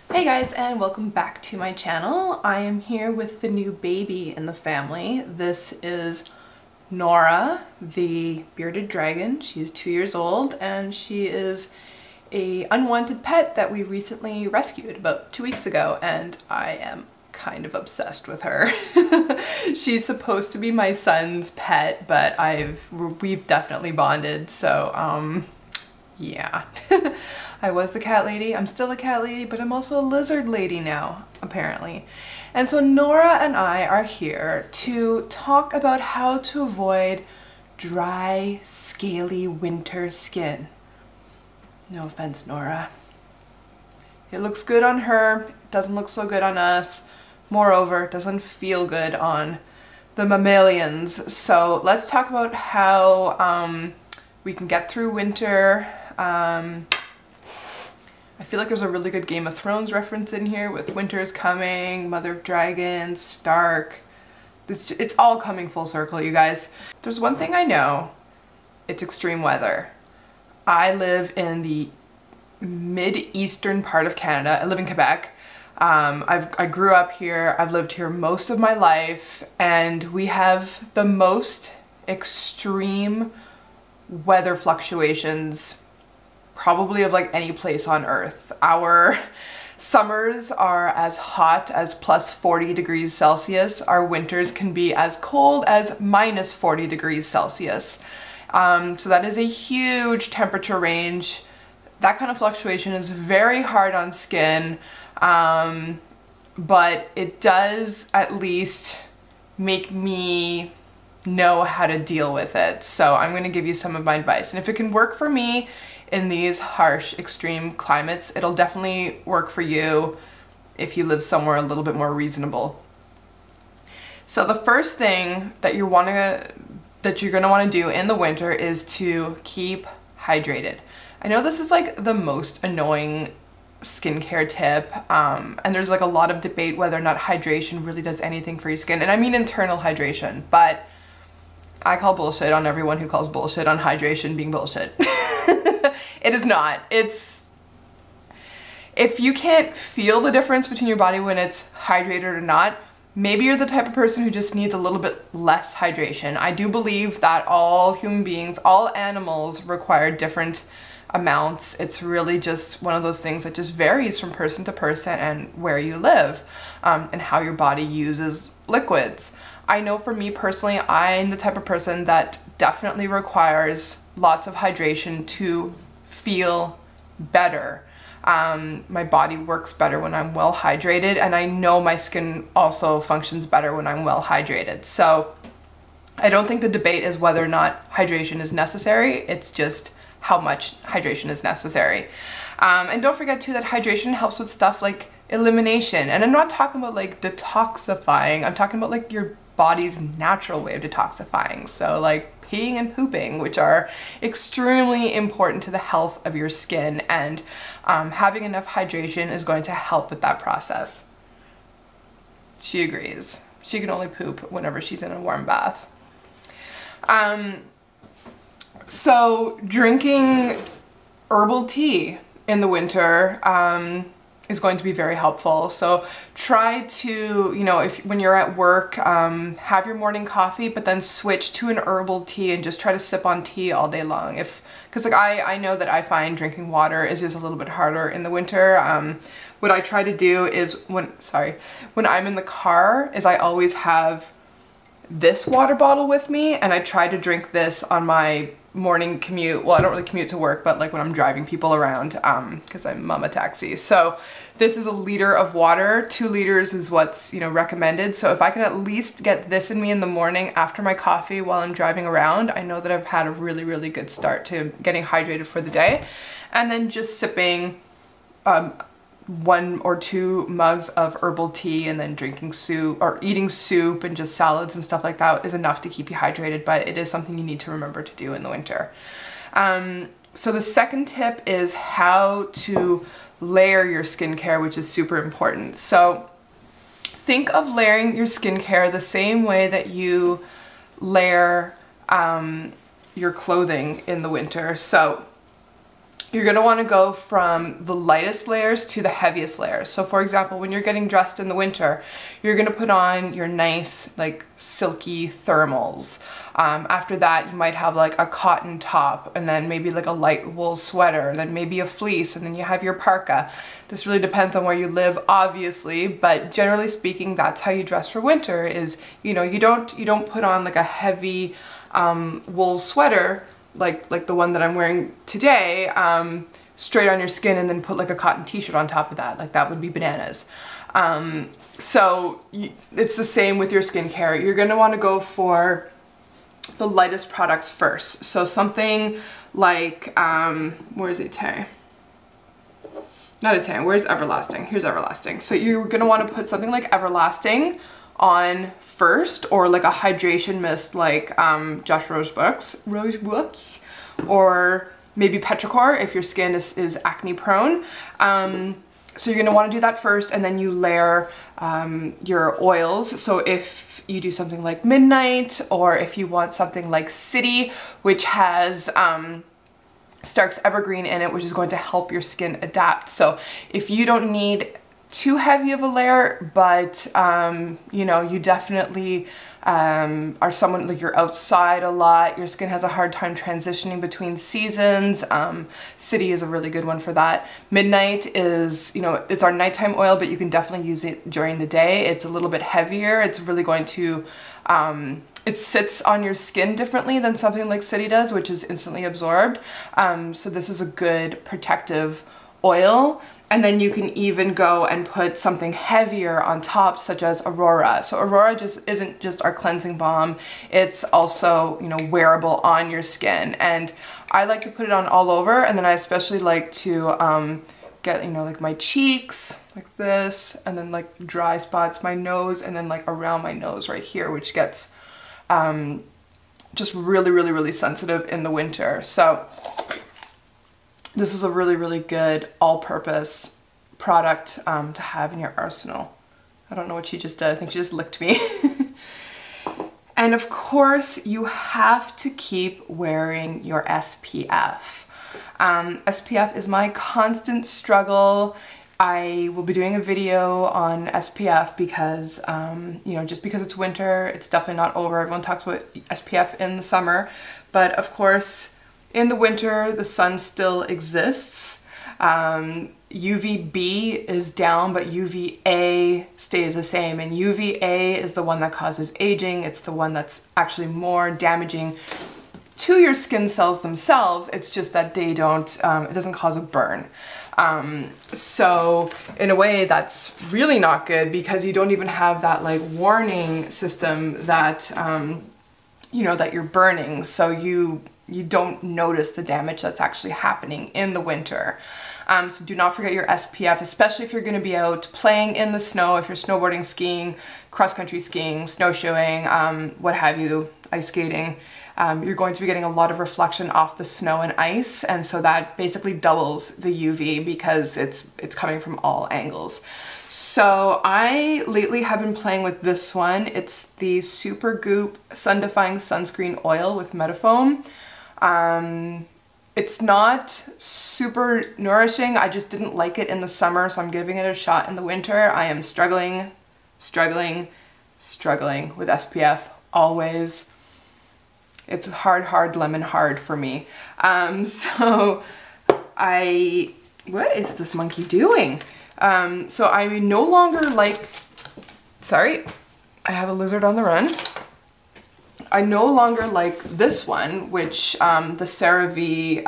Hey guys, and welcome back to my channel. I am here with the new baby in the family. This is Nora the bearded dragon. She's 2 years old and she is a unwanted pet that we recently rescued about 2 weeks ago, and I am kind of obsessed with her. She's supposed to be my son's pet, but we've definitely bonded, so yeah. I was the cat lady, I'm still a cat lady, but I'm also a lizard lady now, apparently. And so Nora and I are here to talk about how to avoid dry, scaly winter skin. No offense, Nora. It looks good on her, it doesn't look so good on us. Moreover, it doesn't feel good on the mammalians. So let's talk about how we can get through winter. I feel like there's a really good Game of Thrones reference in here with winter's coming, Mother of Dragons, Stark. It's all coming full circle, you guys. There's one thing I know, it's extreme weather. I live in the mid-eastern part of Canada. I live in Quebec. I grew up here, I've lived here most of my life, and we have the most extreme weather fluctuations probably of like any place on earth. Our summers are as hot as plus 40 degrees Celsius. Our winters can be as cold as minus 40 degrees Celsius. So that is a huge temperature range. That kind of fluctuation is very hard on skin, but it does at least make me know how to deal with it. So I'm going to give you some of my advice, and if it can work for me in these harsh, extreme climates, it'll definitely work for you if you live somewhere a little bit more reasonable. So the first thing that you're gonna want to do in the winter is to keep hydrated. I know this is like the most annoying skincare tip, and there's like a lot of debate whether or not hydration really does anything for your skin, and I mean internal hydration, but I call bullshit on everyone who calls bullshit on hydration being bullshit. It is not. If you can't feel the difference between your body when it's hydrated or not, maybe you're the type of person who just needs a little bit less hydration. I do believe that all human beings, all animals require different amounts. It's really just one of those things that just varies from person to person and where you live, and how your body uses liquids. I know for me personally, I'm the type of person that definitely requires lots of hydration to feel better. My body works better when I'm well hydrated, and I know my skin also functions better when I'm well hydrated. So I don't think the debate is whether or not hydration is necessary, it's just how much hydration is necessary. And don't forget too that hydration helps with stuff like elimination. And I'm not talking about like detoxifying, I'm talking about like your body's natural way of detoxifying. So like peeing and pooping, which are extremely important to the health of your skin, and having enough hydration is going to help with that process. She agrees. She can only poop whenever she's in a warm bath. So drinking herbal tea in the winter is going to be very helpful. So try to, when you're at work, have your morning coffee, but then switch to an herbal tea and just try to sip on tea all day long. Because like I know that I find drinking water is just a little bit harder in the winter. What I try to do is when I'm in the car is I always have this water bottle with me, and I try to drink this on my morning commute. Well, I don't really commute to work, but like when I'm driving people around, because I'm mama taxi. So this is a liter of water. 2 liters is what's recommended. So if I can at least get this in me in the morning after my coffee while I'm driving around, I know that I've had a really, really good start to getting hydrated for the day. And then just sipping 1 or 2 mugs of herbal tea, and then drinking soup or eating soup and just salads and stuff like that is enough to keep you hydrated, but it is something you need to remember to do in the winter. So the second tip is how to layer your skincare, which is super important. So think of layering your skincare the same way that you layer your clothing in the winter. So you're going to want to go from the lightest layers to the heaviest layers. So for example, when you're getting dressed in the winter, you're going to put on your nice like silky thermals. After that, you might have like a cotton top, and then maybe like a light wool sweater, and then maybe a fleece, and then you have your parka. This really depends on where you live, obviously, but generally speaking, that's how you dress for winter. Is, you know, you don't put on like a heavy wool sweater like the one that I'm wearing today, straight on your skin and then put like a cotton t-shirt on top of that. Like that would be bananas. So it's the same with your skincare. You're going to want to go for the lightest products first. So something like, where's Elate? Not Elate, where's Everlasting? Here's Everlasting. So you're going to want to put something like Everlasting on first, or like a hydration mist like Josh Rosebooks, or maybe Petrichor if your skin is acne prone. So you're going to want to do that first, and then you layer your oils. So if you do something like Midnight, or if you want something like City, which has Stark's Evergreen in it, which is going to help your skin adapt. So if you don't need too heavy of a layer, but you know, you definitely are someone like you're outside a lot, your skin has a hard time transitioning between seasons, City is a really good one for that. Midnight is, you know, it's our nighttime oil, but you can definitely use it during the day. It's a little bit heavier. It's really going to it sits on your skin differently than something like City does, which is instantly absorbed. So this is a good protective oil. And then you can even go and put something heavier on top, such as Aurora. So Aurora just isn't just our cleansing balm, it's also, you know, wearable on your skin. And I like to put it on all over, and then I especially like to get, you know, like my cheeks, like this, and then like dry spots, my nose, and then like around my nose right here, which gets just really, really, really sensitive in the winter. So this is a really, really good all-purpose product to have in your arsenal. I don't know what she just did. I think she just licked me. And of course, you have to keep wearing your SPF. SPF is my constant struggle. I will be doing a video on SPF because, you know, just because it's winter, it's definitely not over. Everyone talks about SPF in the summer, but of course, in the winter, the sun still exists. UVB is down, but UVA stays the same. And UVA is the one that causes aging. It's the one that's actually more damaging to your skin cells themselves. It's just that they don't, it doesn't cause a burn. So in a way, that's really not good, because you don't even have that like warning system that, you know, that you're burning. So you don't notice the damage that's actually happening in the winter. So do not forget your SPF, especially if you're going to be out playing in the snow, if you're snowboarding, skiing, cross-country skiing, snowshoeing, what have you, ice skating. You're going to be getting a lot of reflection off the snow and ice, and so that basically doubles the UV because it's coming from all angles. So I lately have been playing with this one. It's the Super Goop Sun-Defying Sunscreen Oil with Metafoam. It's not super nourishing. I just didn't like it in the summer, so I'm giving it a shot in the winter. I am struggling with SPF always. It's hard, lemon hard for me. So what is this monkey doing? So I no longer like, sorry, I have a lizard on the run. I no longer like this one, which the CeraVe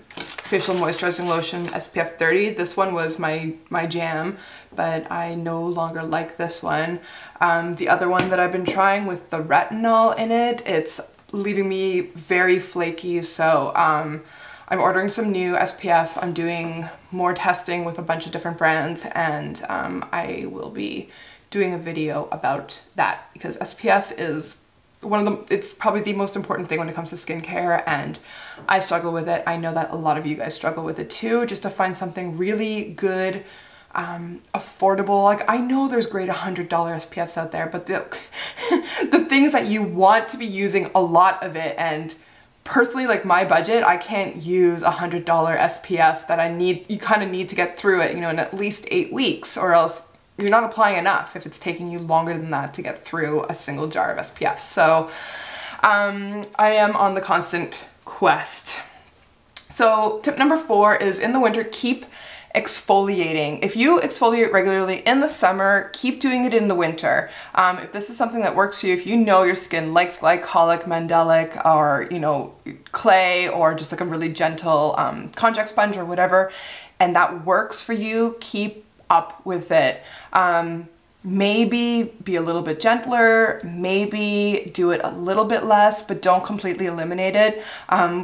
Facial Moisturizing Lotion SPF 30. This one was my jam, but I no longer like this one. The other one that I've been trying with the retinol in it, it's leaving me very flaky, so I'm ordering some new SPF. I'm doing more testing with a bunch of different brands, and I will be doing a video about that, because SPF is it's probably the most important thing when it comes to skincare, and I struggle with it. I know that a lot of you guys struggle with it too, just to find something really good, affordable. Like, I know there's great $100 SPFs out there, but the things that you want to be using a lot of it, and personally, like my budget, I can't use $100 SPF that I need. You kind of need to get through it, you know, in at least 8 weeks, or else you're not applying enough if it's taking you longer than that to get through a single jar of SPF. So I am on the constant quest. So tip number 4 is in the winter, keep exfoliating. If you exfoliate regularly in the summer, keep doing it in the winter. If this is something that works for you, if you know your skin likes glycolic, mandelic, or, you know, clay, or just like a really gentle contact sponge or whatever, and that works for you, keep up with it. Maybe be a little bit gentler, maybe do it a little bit less, but don't completely eliminate it.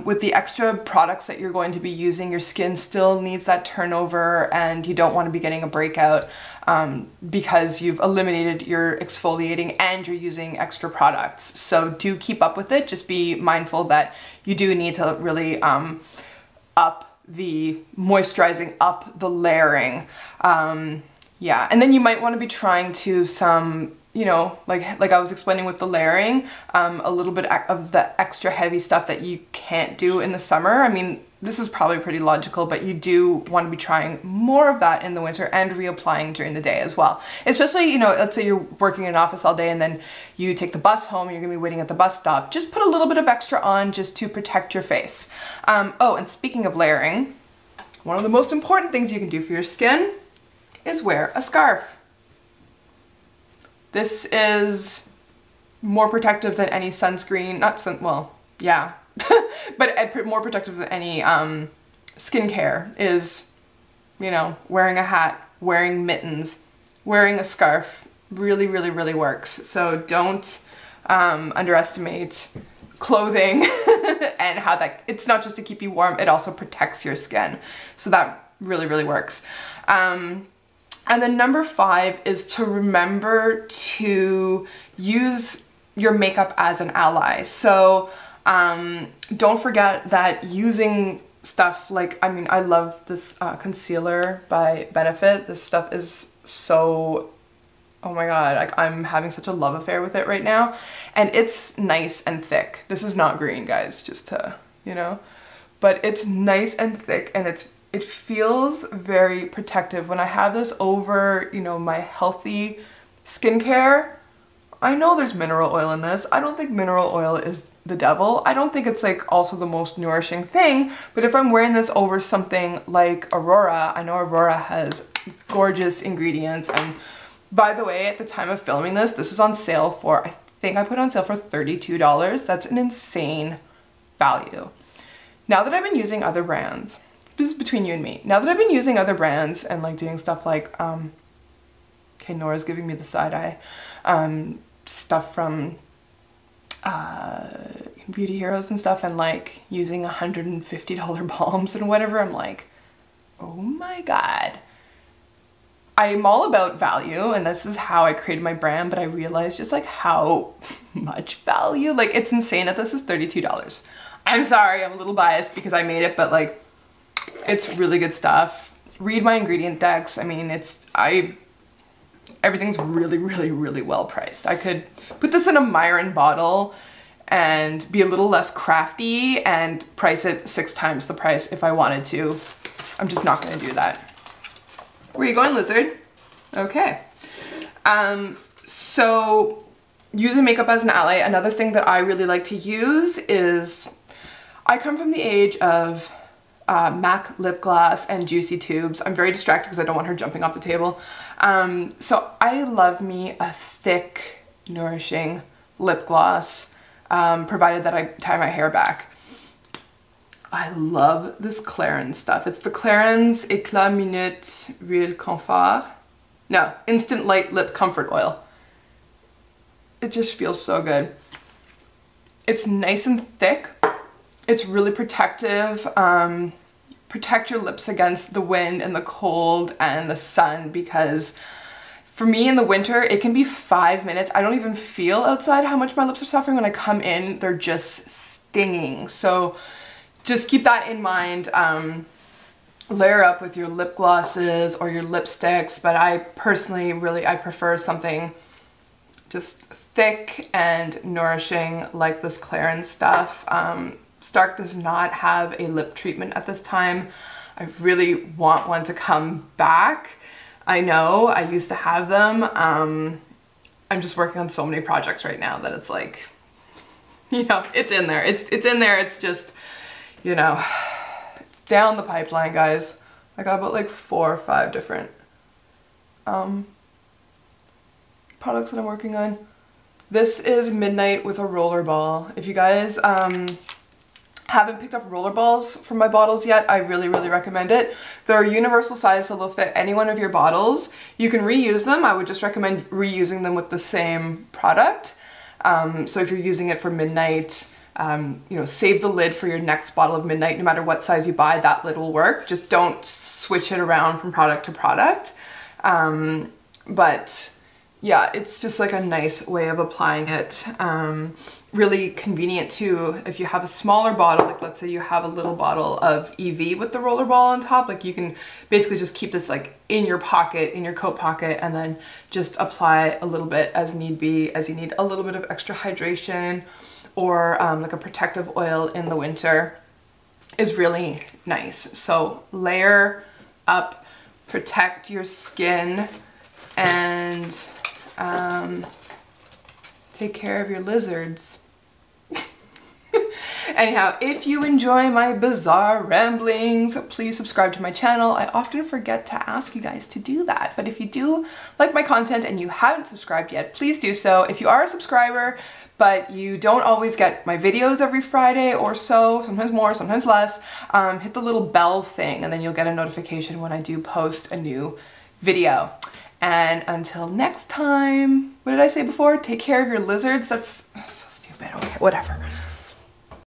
With the extra products that you're going to be using, your skin still needs that turnover, and you don't want to be getting a breakout because you've eliminated your exfoliating and you're using extra products. So do keep up with it. Just be mindful that you do need to really up the moisturizing, up the layering. Yeah, and then you might want to be trying to some, you know, like I was explaining with the layering, a little bit of the extra heavy stuff that you can't do in the summer. I mean, this is probably pretty logical, but you do want to be trying more of that in the winter and reapplying during the day as well. Especially, you know, let's say you're working in an office all day and then you take the bus home, you're gonna be waiting at the bus stop. Just put a little bit of extra on just to protect your face. Oh, and speaking of layering, one of the most important things you can do for your skin is wear a scarf. This is more protective than any sunscreen, well, yeah, but more protective than any skincare is, you know, wearing a hat, wearing mittens, wearing a scarf really, really, really works. So don't underestimate clothing and how that, it's not just to keep you warm, it also protects your skin. So that really, really works. And then number 5 is to remember to use your makeup as an ally. So don't forget that using stuff like, I mean, I love this concealer by Benefit. This stuff is so, oh my god, like I'm having such a love affair with it right now. And it's nice and thick. This is not green, guys, just to, you know, but it's nice and thick, and it feels very protective. When I have this over, you know, my healthy skincare, I know there's mineral oil in this. I don't think mineral oil is the devil. I don't think it's like also the most nourishing thing, but if I'm wearing this over something like Aurora, I know Aurora has gorgeous ingredients. And by the way, at the time of filming this, this is on sale for, I think I put it on sale for $32. That's an insane value. Now that I've been using other brands, this is between you and me. Now that I've been using other brands and like doing stuff like, okay, Nora's giving me the side eye, stuff from Beauty Heroes and stuff, and like using $150 balms and whatever, I'm like, oh my god. I'm all about value, and this is how I created my brand, but I realized just like how much value, like it's insane that this is $32. I'm sorry, I'm a little biased because I made it, but like, it's really good stuff. Read my ingredient decks. I mean, everything's really, really, really well priced. I could put this in a Myron bottle and be a little less crafty and price it 6 times the price if I wanted to. I'm just not gonna do that. Where are you going, lizard? Okay. So using makeup as an ally, another thing that I really like to use is, I come from the age of MAC lip gloss and Juicy Tubes. I'm very distracted because I don't want her jumping off the table. So I love me a thick, nourishing lip gloss, provided that I tie my hair back. I love this Clarins stuff. It's the Clarins Éclat Minute Real Confort. No, Instant Light Lip Comfort Oil. It just feels so good. It's nice and thick. It's really protective. Protect your lips against the wind and the cold and the sun, because for me in the winter, it can be 5 minutes. I don't even feel outside how much my lips are suffering. When I come in, they're just stinging. So just keep that in mind. Layer up with your lip glosses or your lipsticks, but I personally I prefer something just thick and nourishing like this Clarins stuff. Stark does not have a lip treatment at this time. I really want one to come back. I know I used to have them. I'm just working on so many projects right now that it's like, you know, it's in there. It's in there. It's just, you know, it's down the pipeline, guys. I got about like 4 or 5 different products that I'm working on. This is Midnight with a rollerball. If you guys haven't picked up rollerballs from my bottles yet, I really, really recommend it. They're universal size, so they'll fit any one of your bottles. You can reuse them. I would just recommend reusing them with the same product. So if you're using it for Midnight, you know, save the lid for your next bottle of Midnight. No matter what size you buy, that lid will work. Just don't switch it around from product to product. But yeah, it's just like a nice way of applying it. Really convenient too if you have a smaller bottle, like let's say you have a little bottle of EV with the rollerball on top, like you can basically just keep this like in your pocket, in your coat pocket, and then just apply a little bit as need be, as you need a little bit of extra hydration or like a protective oil in the winter is really nice. So layer up, protect your skin, and take care of your lizards. Anyhow, if you enjoy my bizarre ramblings, please subscribe to my channel. I often forget to ask you guys to do that, but if you do like my content and you haven't subscribed yet, please do so. If you are a subscriber, but you don't always get my videos every Friday or so, sometimes more, sometimes less, hit the little bell thing and then you'll get a notification when I do post a new video. And until next time, what did I say before? Take care of your lizards? That's so stupid. Okay, whatever.